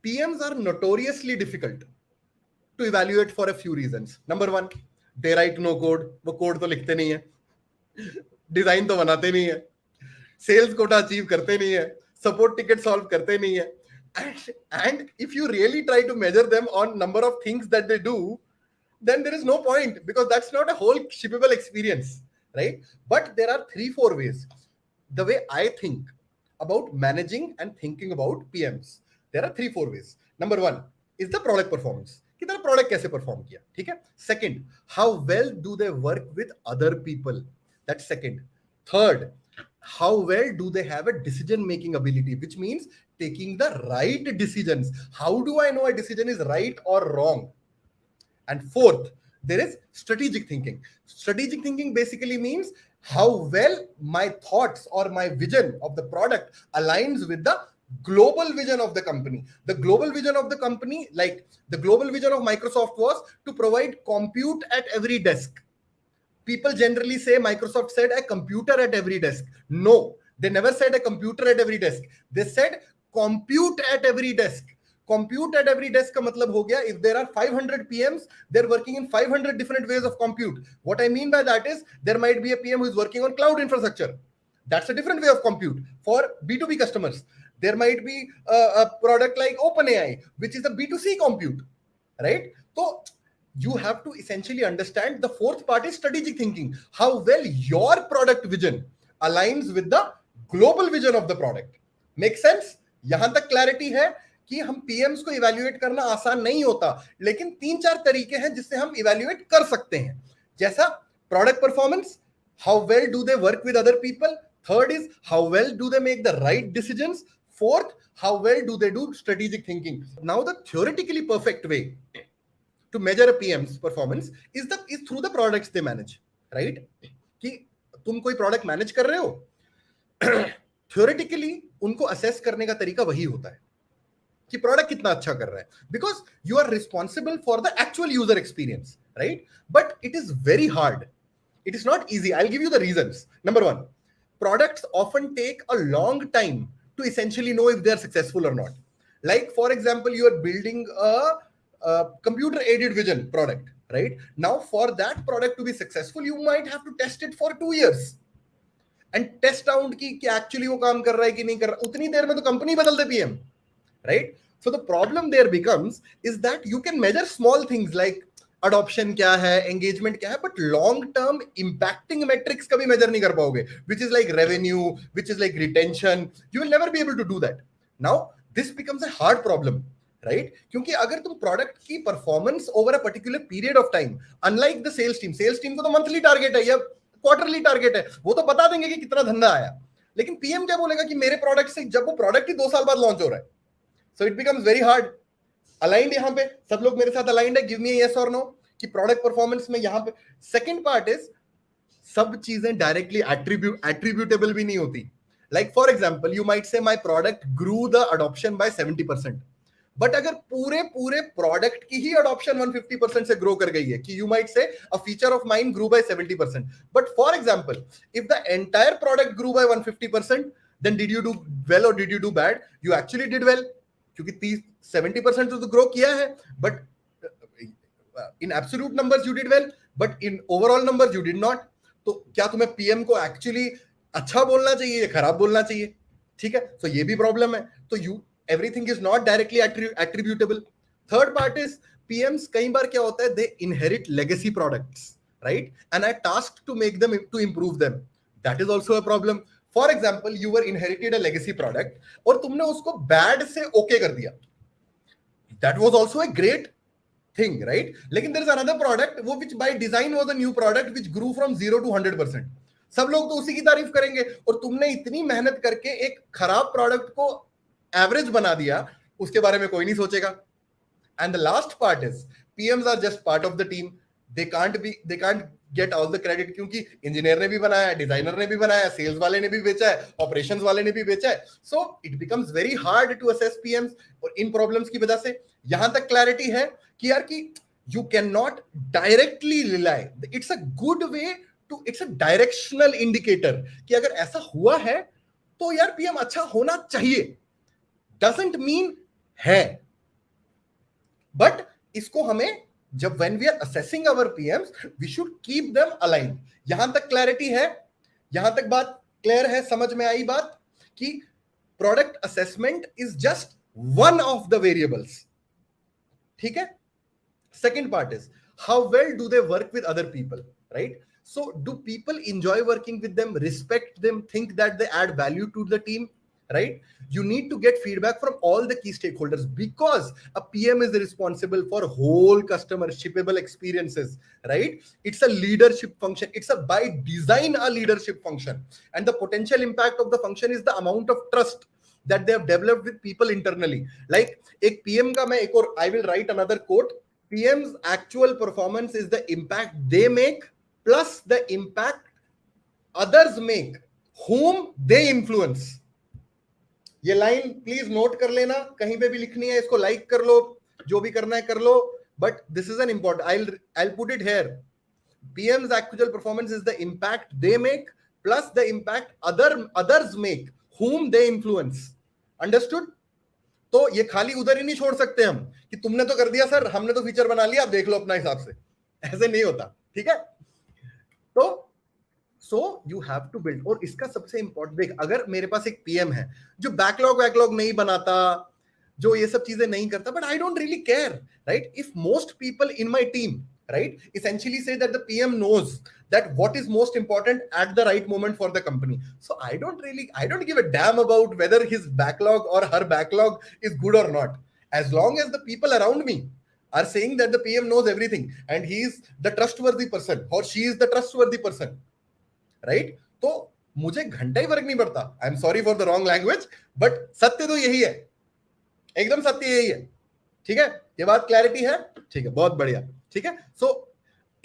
PMs are notoriously difficult to evaluate for a few reasons. Number one, they write no code. वो code तो लिखते नहीं है, design तो बनाते नहीं है, सेल्स कोटा अचीव करते नहीं है, सपोर्ट टिकट सॉल्व करते नहीं है. And if you really try to measure them on number of things that they do, then there is no point, because that's not a whole shippable experience, right? But there are 3-4 ways. The way I think about managing and thinking about PMs, there are 3-4 ways. Number one is the product performance. कि तेरा product कैसे perform किया, ठीक है. Second, how well do they work with other people, that's second. Third, how well do they have a decision making ability, which means taking the right decisions. How do I know a decision is right or wrong? And fourth, there is strategic thinking. Strategic thinking basically means how well my thoughts or my vision of the product aligns with the global vision of the company. The global vision of the company, like the global vision of Microsoft was to provide compute at every desk. People generally say Microsoft said a computer at every desk. No, they never said a computer at every desk. They said compute at every desk. Compute at every desk का मतलब हो गया, if there are 500 PMs, they're working in 500 different ways of compute. What I mean by that is there might be a PM who is working on cloud infrastructure. That's a different way of compute for B2B customers. There might be a product like OpenAI, which is a B2C compute, right? So you have to essentially understand the fourth part is strategic thinking. How well your product vision aligns with the global vision of the product. Make sense? यहां तक clarity है कि हम PM's को evaluate करना आसान नहीं होता, लेकिन 3-4 तरीके हैं जिससे हम इवैल्यूएट कर सकते हैं. जैसा product performance, how well do they work with other people. Third is how well do they make the right decisions. Fourth, how well do they do strategic thinking. Now the theoretically perfect way to measure a PM's performance is through the products they manage, right? कि तुम कोई product manage कर रहे हो, theoretically उनको assess करने का तरीका वही होता है कि प्रोडक्ट कितना अच्छा कर रहा है, because you are responsible for the actual user experience, right? But it is very hard. It is not easy. I'll give you the reasons. Number one, products often take a long time to essentially know if they are successful or not. Like for example, you are building a computer aided vision product, right? Now for that product to be successful, you might have to test it for 2 years and test out कि actually वो काम कर रहा है कि नहीं कर रहा. उतनी देर में तो कंपनी बदल दे PM, right? So the problem there becomes is that you can measure small things like adoption क्या है, engagement क्या है, but long term impacting metrics कभी measure नहीं कर पाओगे, which is like revenue, which is like retention. You will never be able to do that. Now this becomes a hard problem, right? क्योंकि अगर तुम प्रोडक्ट की performance over a particular period of time, unlike the sales team को तो monthly target है या quarterly target है, वो तो बता देंगे कि कितना धंधा आया. लेकिन पीएम क्या बोलेगा कि मेरे प्रोडक्ट से, जब वो प्रोडक्ट ही 2 साल बाद लॉन्च हो रहा है, so it becomes very hard. Aligned यहां पे सब लोग मेरे साथ अलाइंड है, गिव मी यस और नो कि प्रोडक्ट परफॉर्मेंस में यहां पे. सेकंड पार्ट इज सब चीजें डायरेक्टली एट्रीब्यूटेबल भी नहीं होती. Like for example you might say my product grew the adoption by 70%, but अगर पूरे प्रोडक्ट की ही अडॉप्शन 150% से ग्रो कर गई है कि you might say a feature of mine grew by 70%, but for example if the entire product grew by 150%, then did you do well और did you do bad? You actually did well, क्योंकि 70% तो grow किया है, but in absolute numbers you did well, but in overall numbers you did not. तो क्या तुम्हें PM को actually अच्छा बोलना चाहिए या खराब बोलना चाहिए? ठीक है, तो ये भी प्रॉब्लम है. तो everything is not directly attributable. Third part is PMs कई बार क्या होता है, they inherit legacy products, right? And are tasked to make them, to improve them. That is also a problem. For example, you were inherited a legacy product और तुमने उसको bad से okay कर दिया. That was also a great thing, right? लेकिन there is another product वो which by design was a new product which grew from 0 to 100%. सब लोग तो उसी की तारीफ करेंगे, और तुमने इतनी मेहनत करके एक खराब प्रोडक्ट को एवरेज बना दिया, उसके बारे में कोई नहीं सोचेगा. And the last part is PMs are just part of the team. They can't get all the credit, क्योंकि इंजीनियर ने भी बनाया, डिजाइनर ने भी बनाया, सेल्स वाले ने भी बेचा है, ऑपरेशंस वाले ने भी बेचा है. So it becomes very hard to assess PMs. और इन प्रॉब्लम्स की वजह से यहां तक क्लैरिटी है कि यार कि you can not directly rely. It's a good way to, it's a directional indicator कि अगर ऐसा हुआ है तो यार पीएम अच्छा होना चाहिए. Doesn't mean है. बट इसको हमें जब when we are assessing our PMs, we should keep them aligned. यहां तक क्लैरिटी है? यहां तक बात क्लियर है? समझ में आई बात कि product assessment is just one of the variables. ठीक है. Second part is how well do they work with other people, right? So do people enjoy working with them, respect them, think that they add value to the team, right? You need to get feedback from all the key stakeholders because a PM is responsible for whole customer shippable experiences, right? It's a leadership function. It's a by design a leadership function, and the potential impact of the function is the amount of trust that they have developed with people internally. Like एक PM का मैं एक और I will write another quote. PM's actual performance is the impact they make plus the impact others make whom they influence. ये line please note कर लेना, कहीं पे भी लिखनी है, इसको लाइक कर लो, जो भी करना है कर लो, but this is an important. I'll put it here. PM's actual performance is the impact they make plus the impact others make whom they influence. Understood? तो ये खाली उधर ही नहीं छोड़ सकते हम कि तुमने तो कर दिया सर, हमने तो फीचर बना लिया, आप देख लो अपना हिसाब से. ऐसे नहीं होता. ठीक है. तो so you have to build. और इसका सबसे इंपॉर्टेंट देख, अगर मेरे पास एक पीएम है जो बैकलॉग नहीं बनाता, जो ये सब चीजें नहीं करता, but I don't really care, right? If most people in my team, right, essentially say that the PM knows that what is most important at the right moment for the company, so I don't give a damn about whether his backlog or her backlog is good or not, as long as the people around me are saying that the PM knows everything and he is the trustworthy person or she is the trustworthy person, right? तो मुझे घंटा ही फर्क नहीं पड़ता. I am sorry for the wrong language, but सत्य तो यही है, एकदम सत्य यही है. ठीक है. ये बात क्लैरिटी है? ठीक है, बहुत बढ़िया. ठीक है. सो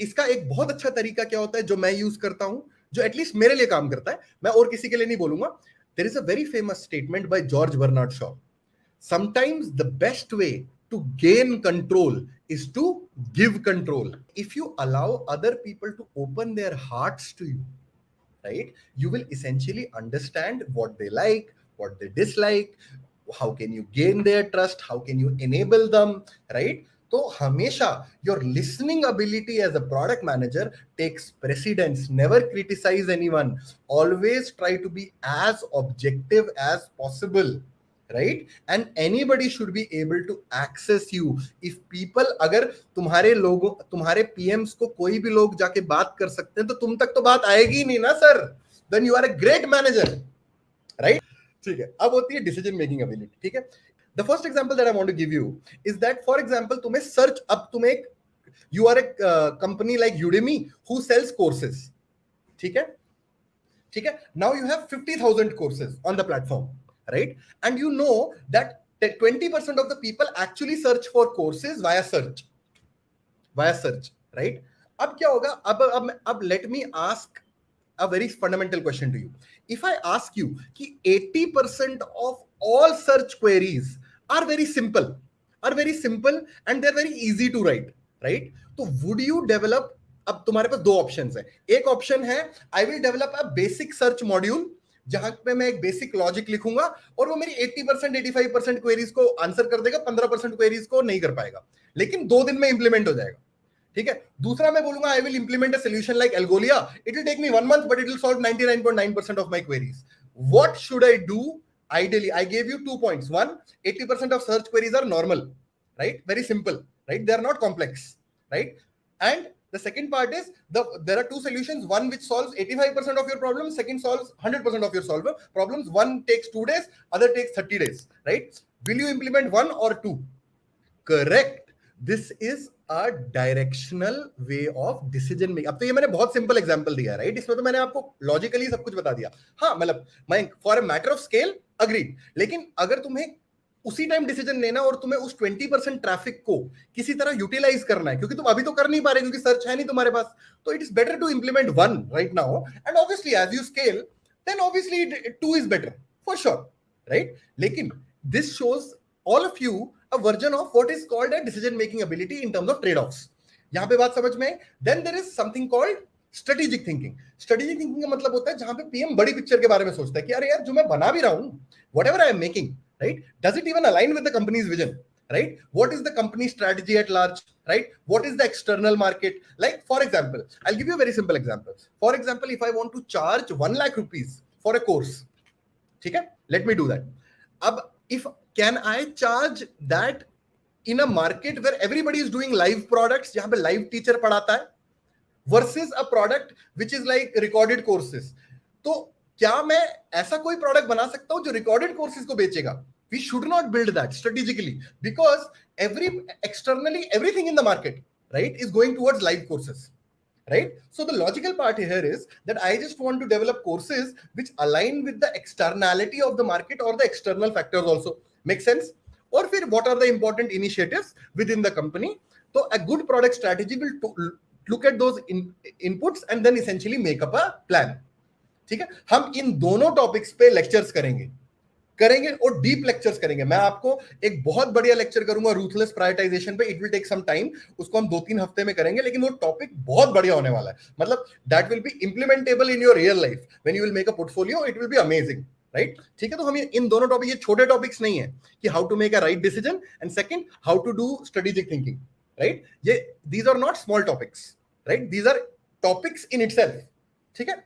इसका एक बहुत अच्छा तरीका क्या होता है जो मैं यूज करता हूं, जो एटलीस्ट मेरे लिए काम करता है, मैं और किसी के लिए नहीं बोलूंगा. There is a very famous statement by George Bernard Shaw. Sometimes the best way to gain control is to give control. If you allow other people to open their hearts to you, right, you will essentially understand what they like, what they dislike, how can you gain their trust, how can you enable them, right? So hamesha your listening ability as a product manager takes precedence. Never criticize anyone, always try to be as objective as possible, right? And anybody should be able to access you. If people, अगर तुम्हारे लोगों, तुम्हारे PMs को कोई भी लोग जाके बात कर सकते हैं, तो तुम तक तो बात आएगी नहीं ना sir. Then you are a great manager, right? ठीक है. अब होती है decision making ability. ठीक है. The first example that I want to give you is that, for example, तुम्हें search, अब तुम एक, you are a company like Udemy who sells courses. ठीक है. ठीक है. Now you have 50,000 courses on the platform, right? And you know that 20% of the people actually search for courses via search, right? अब क्या होगा? अब let me ask a very fundamental question to you. If I ask you कि 80% of all search queries are very simple and they're very easy to write, right? तो would you develop, अब तुम्हारे पास दो options है. एक option है I will develop a basic search module जहां पे मैं एक बेसिक लॉजिक लिखूंगा और वो मेरी 80% 85% क्वेरीज को आंसर कर देगा, 15% क्वेरीज को नहीं कर पाएगा, लेकिन 2 दिन में इंप्लीमेंट हो जाएगा. ठीक है. दूसरा मैं बोलूंगा I will implement a solution like Algolia, it will take me 1 month but it will solve 99.9% of my queries. What should I do? Ideally, I gave you 2 points. One, 80% of search queries are normal, right? Very simple, right? They are not complex, right? And the second part is there are two solutions. One which solves 85% of your problems. Second solves 100% of your problems. One takes 2 days, other takes 30 days, right? Will you implement one or two? Correct. This is a directional way of decision making. अब तो ये मैंने बहुत simple example दिया है, right? इसमें तो मैंने आपको लॉजिकली सब कुछ बता दिया. हाँ, मतलब मैं for a matter of scale agreed, लेकिन अगर तुम्हें उसी टाइम डिसीजन लेना और तुम्हें उस 20% ट्रैफिक को किसी तरह यूटिलाइज करना है, क्योंकि तुम अभी तो कर नहीं पा रहे क्योंकि सर्च है नहीं तुम्हारे पास, तो it is better to implement one right now, and obviously as you scale then obviously 2 is better for sure, right? लेकिन this shows all of you a version of what is called a decision making ability in terms of trade-offs. यहां पे बात समझ में. Then there is something called strategic thinking. Strategic thinking का मतलब होता है जहां पे पीएम बड़ी पिक्चर के बारे में सोचता है कि अरे यार जो मैं बना भी रहा हूं, whatever I am making, right, does it even align with the company's vision, right? What is the company strategy at large, right? What is the external market? Like, for example, I'll give you a very simple example. For example, if I want to charge 1 lakh rupees for a course, ठीक है, let me do that. अब if can I charge that in a market where everybody is doing live products, जहां पे live teacher पढ़ाता है, versus a product which is like recorded courses? तो क्या मैं ऐसा कोई प्रोडक्ट बना सकता हूं जो रिकॉर्डेड कोर्सेज को बेचेगा? We should not build that strategically, because externally everything in the market, right, is going towards live courses, right? So the logical part here is that I just want to develop courses which align with the externality of the market or the external factors also. Make sense? Or फिर what are the important initiatives within the company? So a good product strategy will look at those inputs and then essentially make up a plan. ठीक है, हम इन दोनों topics पे lectures करेंगे और deep lectures करेंगे. मैं आपको एक बहुत बढ़िया लेक्चर करूंगा रूथलेस प्रायोरिटाइजेशन पे. It will take some time, उसको हम 2-3 हफ्ते में करेंगे, लेकिन वो टॉपिक बहुत बढ़िया होने वाला है. मतलब that will be implementable in your real life. When you will make a portfolio, it will be amazing, right? ठीक है, तो हम इन दोनों टॉपिक, ये छोटे टॉपिक्स नहीं है कि how to make a right decision and second how to do strategic thinking, right? ये these are not small topics, right? These are topics in itself. ठीक है,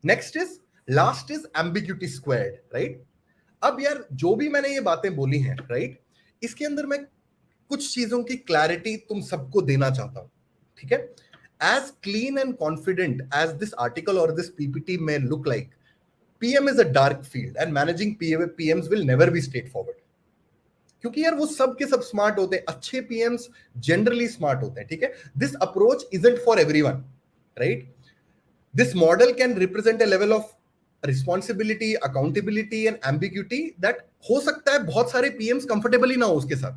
next is last is ambiguity squared, right? अब यार जो भी मैंने ये बातें बोली हैं, राइट, इसके अंदर मैं कुछ चीजों की क्लैरिटी तुम सबको देना चाहता हूं. ठीक है, as clean and confident as this article और दिस पीपीटी में look like, PM is a dark field and managing PMs will never be straightforward. क्योंकि यार वो सब के सब स्मार्ट होते हैं, अच्छे पीएम्स जनरली स्मार्ट होते हैं. ठीक है, this approach isn't for everyone, right? This model can represent a level of responsibility, accountability and ambiguity that हो सकता है बहुत सारे PMs comfortable ही ना हो उसके साथ.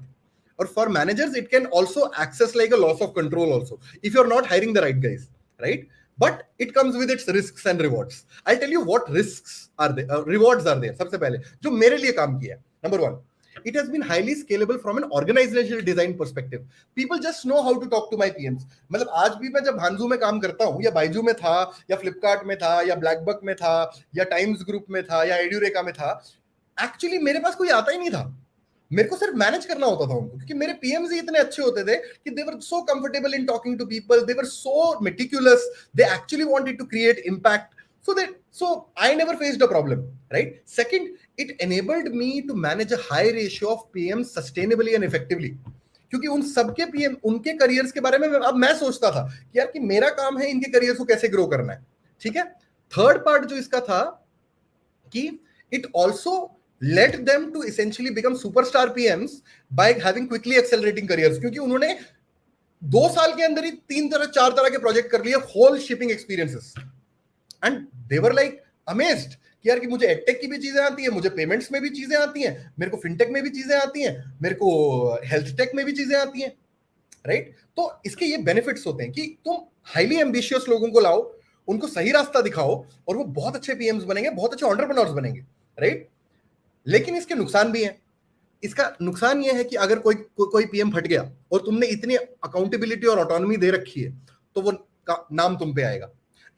और for managers it can also access like a loss of control also if you're not hiring the right guys, right? But it comes with its risks and rewards. I'll tell you what risks are there, rewards are there. सबसे पहले जो मेरे लिए काम किया, number 1, it has been highly scalable from an organizational design perspective. People just know how to talk to my PMs. मतलब आज भी मैं जब भांजू में काम करता हूँ, या बाइजू में था, या फ्लिपकार्ट में था, या ब्लैकबक में था, या टाइम्स ग्रुप में था, या एड्यूरेका में था, एक्चुअली मेरे पास कोई आता ही नहीं था. मेरे को सिर्फ मैनेज करना होता था उनको, क्योंकि मेरे पीएम्स ही इतने अच्छे होते थे कि they were so comfortable in talking to people, they were so meticulous, they actually wanted to create impact. So I never faced a problem, right? Second, it enabled me to manage a high ratio of PMs sustainably and effectively. क्योंकि उन सबके PM, उनके careers के बारे में अब मैं सोचता था कि यार कि मेरा काम है इनके करियर्स को कैसे ग्रो करना है. ठीक है, थर्ड पार्ट जो इसका था कि it also led them to essentially become superstar PMs by having quickly accelerating careers. क्योंकि उन्होंने 2 साल के अंदर ही 3-4 तरह के प्रोजेक्ट कर लिए, whole shipping experiences. And they were like amazed कि यार कि मुझे एडटेक की भी चीजें आती है, मुझे पेमेंट्स में भी चीजें आती हैं, मेरे को फिनटेक में भी चीजें आती हैं, मेरे को हेल्थ टेक में भी चीजें आती हैं, राइट? तो इसके ये बेनिफिट्स होते हैं कि तुम हाईली एम्बिशियस लोगों को लाओ, उनको सही रास्ता दिखाओ, और वो बहुत अच्छे पीएम्स बनेंगे, बहुत अच्छे एंटरप्रेन्योर्स बनेंगे, राइट? लेकिन इसके नुकसान भी हैं. इसका नुकसान ये है कि अगर कोई पीएम फट गया और तुमने इतनी अकाउंटेबिलिटी और ऑटोनॉमी दे रखी है, तो वो नाम तुम पे आएगा.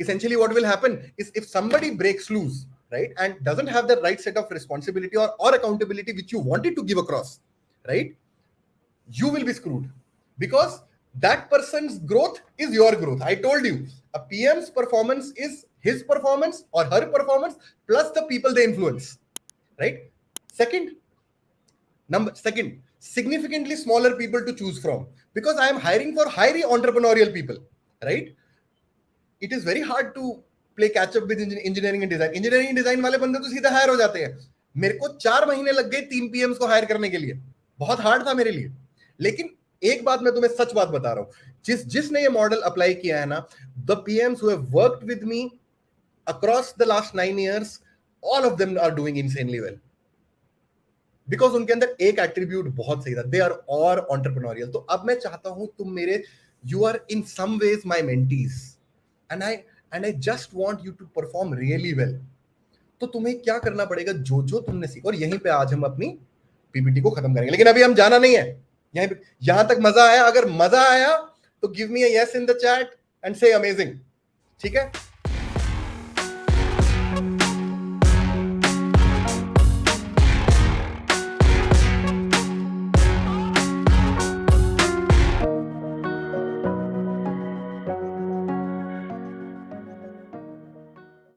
Essentially what will happen is if somebody breaks loose, right, and doesn't have the right set of responsibility or accountability which you wanted to give across, right, you will be screwed, because that person's growth is your growth. I told you, a PM's performance is his performance or her performance plus the people they influence, right? Second, significantly smaller people to choose from, because I am hiring for highly entrepreneurial people, right? It is very hard to play catch up with engineering and design. Engineering and design वाले बंदे तो सीधा higher हो जाते हैं. मेरे को 4 महीने लग गए 3 PMs को हायर करने के लिए. बहुत हार्ड था मेरे लिए. लेकिन एक बात मैं तुम्हें सच बात बता रहा हूं, जिसने ये मॉडल अप्लाई किया है ना, the PMs who have worked with me across the last 9 years, all of them are doing insanely well. Because उनके अंदर एक एट्रीब्यूट बहुत सही था, they are all entrepreneurial. तो अब मैं चाहता हूं तुम मेरे, you are in some ways my mentees. And I just want you to perform really well. तो तुम्हें क्या करना पड़ेगा, जो जो तुमने सीखा. और यहीं पे आज हम अपनी पीपीटी को खत्म करेंगे, लेकिन अभी हम जाना नहीं है. यहां तक मजा आया? अगर मजा आया तो give me a yes in the chat and से अमेजिंग. ठीक है,